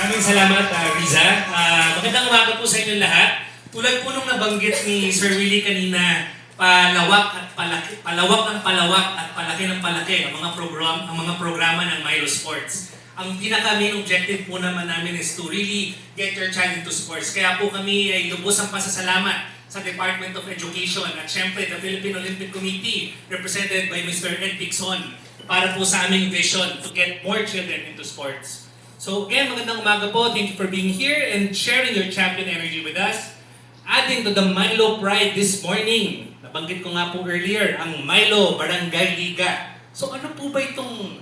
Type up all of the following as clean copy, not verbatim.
Maraming salamat, Riza. Magandang umaga po sa inyong lahat. Tulad po nung nabanggit ni Sir Willie kanina, palawak at palaki, palawak at palaki ng palaki ang mga programa ng Milo Sports. Ang pinaka-main objective po naman namin is to really get your child into sports. Kaya po kami ay lubos ang pasasalamat sa Department of Education at syempre the Philippine Olympic Committee represented by Mr. Ed Pixon para po sa aming vision to get more children into sports. So again, magandang umaga po. Thank you for being here and sharing your champion energy with us. Adding to the Milo pride this morning, nabanggit ko nga po earlier, ang Milo Barangay Liga. So ano po ba itong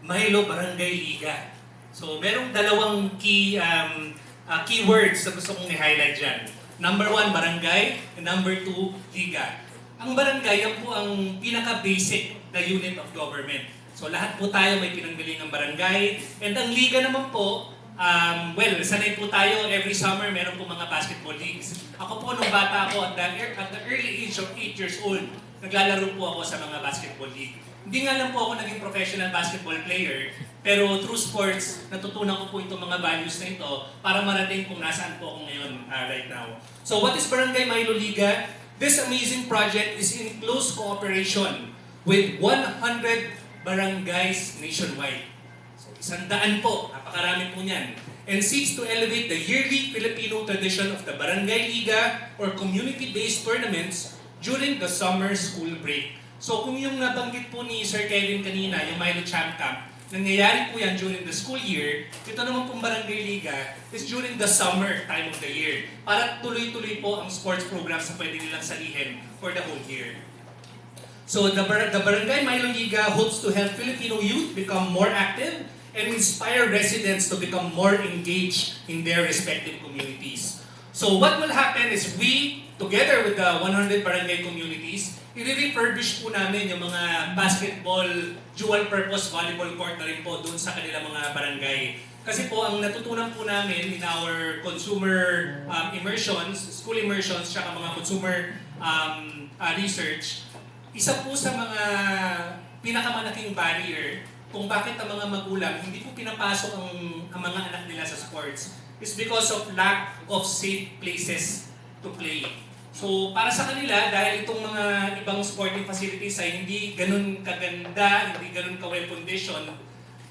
Milo Barangay Liga? So merong dalawang keywords na gusto kong i-highlight dyan. Number 1, barangay, and number 2, liga. Ang barangay, yan po ang pinaka-basic na unit of government. So lahat po tayo may pinanggaling ng barangay. And ang liga naman po, sanay po tayo every summer meron po mga basketball leagues. Ako po nung bata ako at the early age of 8 years old, naglalaro po ako sa mga basketball league. Hindi nga lang po ako naging professional basketball player, pero through sports, natutunan ko po itong mga values na ito para marating kung nasaan po ako ngayon right now. So what is Barangay Milo Liga? This amazing project is in close cooperation with 100 barangays nationwide. So 100 po, napakarami po niyan. And seeks to elevate the yearly Filipino tradition of the Barangay Liga or community-based tournaments during the summer school break. So kung yung nabanggit po ni Sir Kevin kanina, yung Milo Champ Camp, nangyayari po yan during the school year, ito naman pong Barangay Liga is during the summer time of the year. Para tuloy-tuloy po ang sports programs na pwede nilang salihin for the whole year. So the Barangay Milo Liga hopes to help Filipino youth become more active and inspire residents to become more engaged in their respective communities. So what will happen is we, together with the 100 barangay communities, i-refurbish po namin yung mga basketball, dual-purpose volleyball court na rin po doon sa kanilang mga barangay. Kasi po, ang natutunan po namin in our consumer immersions, school immersions, tsaka mga consumer research, isa po sa mga pinakamalaking barrier kung bakit ang mga magulang hindi po pinapasok ang mga anak nila sa sports is because of lack of safe places to play. So para sa kanila, dahil itong mga ibang sporting facilities ay hindi ganun kaganda, hindi ganun ka-well conditioned,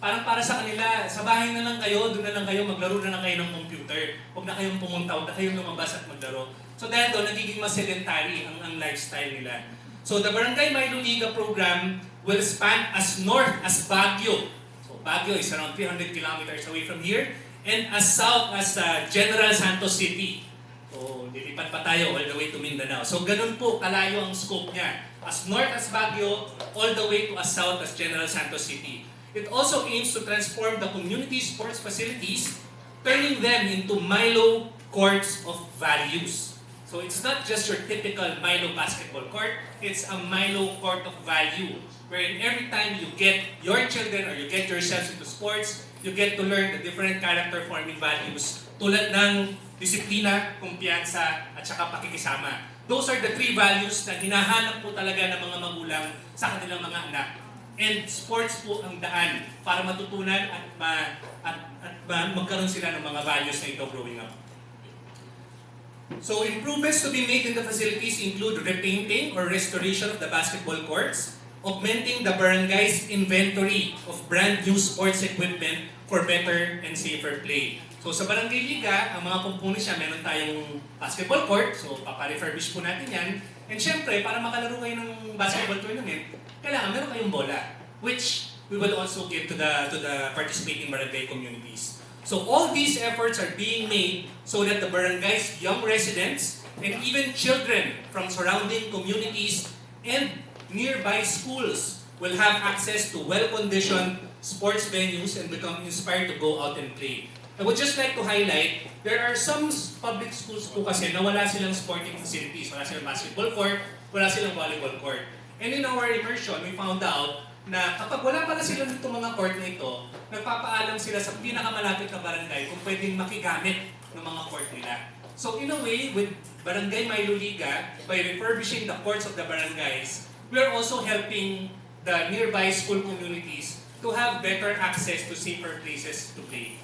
parang para sa kanila, sa bahay na lang kayo, doon na lang kayo, maglaro na lang kayo ng computer. Huwag na kayong pumunta, huwag na kayong lumabas at maglaro. So dahil doon, nagiging mas sedentary ang lifestyle nila. So the Barangay Milo Liga program will span as north as Baguio. So Baguio is around 300 kilometers away from here. And as south as General Santos City. So lilipat pa tayo all the way to Mindanao. So ganun po kalayo ang scope niya. As north as Baguio, all the way to as south as General Santos City. It also aims to transform the community sports facilities, turning them into Milo courts of values. So it's not just your typical Milo basketball court, it's a Milo court of value, wherein every time you get your children or you get yourselves into sports, you get to learn the different character-forming values tulad ng disiplina, kumpiyansa, at saka pakikisama. Those are the 3 values na hinahanap po talaga ng mga magulang sa kanilang mga anak. And sports po ang daan para matutunan at magkaroon sila ng mga values na ito growing up. So improvements to be made in the facilities include repainting or restoration of the basketball courts, augmenting the barangay's inventory of brand new sports equipment for better and safer play. So sa Barangay Liga, ang mga components niya, meron tayong basketball court, so paparefurbish po natin yan. And syempre, para makalaro kayo ng basketball tournament, kailangan meron kayong bola, which we will also give to the participating barangay communities. So all these efforts are being made so that the barangay's young residents and even children from surrounding communities and nearby schools will have access to well-conditioned sports venues and become inspired to go out and play. I would just like to highlight, there are some public schools po kasi na wala silang sporting facilities, wala silang basketball court, wala silang volleyball court. And in our immersion, we found out na kapag wala pala sila nito mga court na ito, nagpapaalam sila sa pinakamalapit na barangay kung pwedeng makigamit ng mga court nila. So in a way, with Barangay Milo Liga, by refurbishing the courts of the barangays, we are also helping the nearby school communities to have better access to safer places to play.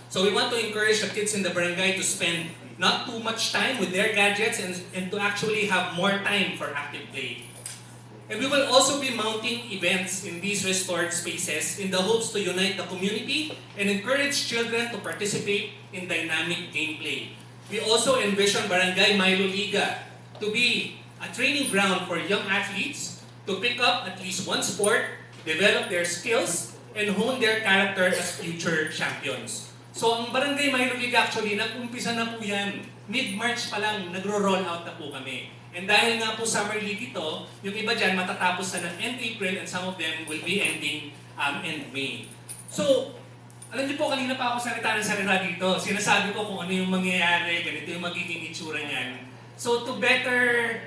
So we want to encourage the kids in the barangay to spend not too much time with their gadgets and to actually have more time for active play. And we will also be mounting events in these restored spaces in the hopes to unite the community and encourage children to participate in dynamic gameplay. We also envision Barangay Milo Liga to be a training ground for young athletes to pick up at least one sport, develop their skills, and hone their character as future champions. So ang Barangay Milo Liga actually, nag-umpisa na po yan. Mid-March pa lang, nagro-roll out na po kami. And dahil nga po Summer League ito, yung iba dyan matatapos na ng end April and some of them will be ending end May. So, alam niyo po, kanina pa ako salita dito. Sinasabi ko kung ano yung mangyayari, ganito yung magiging itsura niyan. So, to better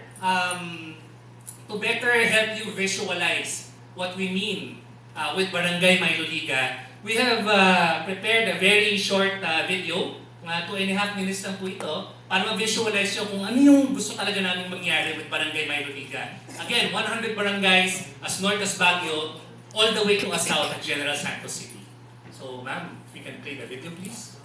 help you visualize what we mean with Barangay Milo Liga, we have prepared a very short video, 2.5 minutes lang po ito, para ma-visualize nyo kung ano yung gusto talaga namin mangyari with Barangay Milo Liga. Again, 100 barangays, as north as Baguio, all the way to as south at General Santos City. So, ma'am, if we can play the video, please.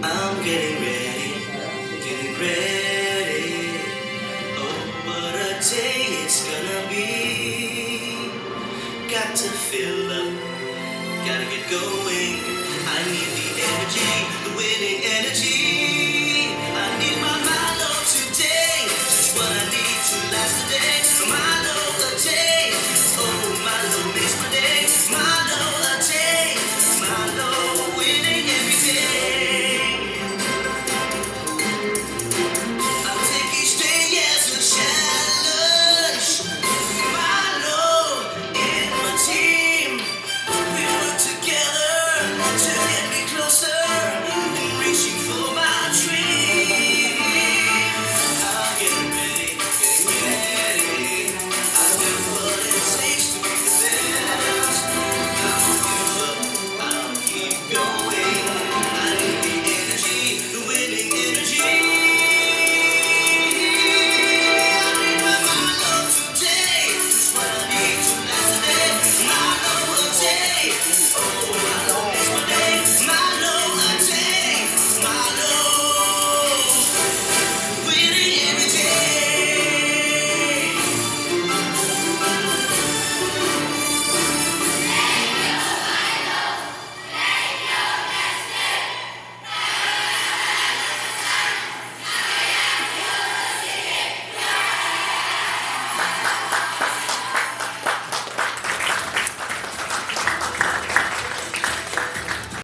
I'm getting ready. Oh, what a day it's gonna be. Got to fill up, gotta get going. I need the energy, the winning energy.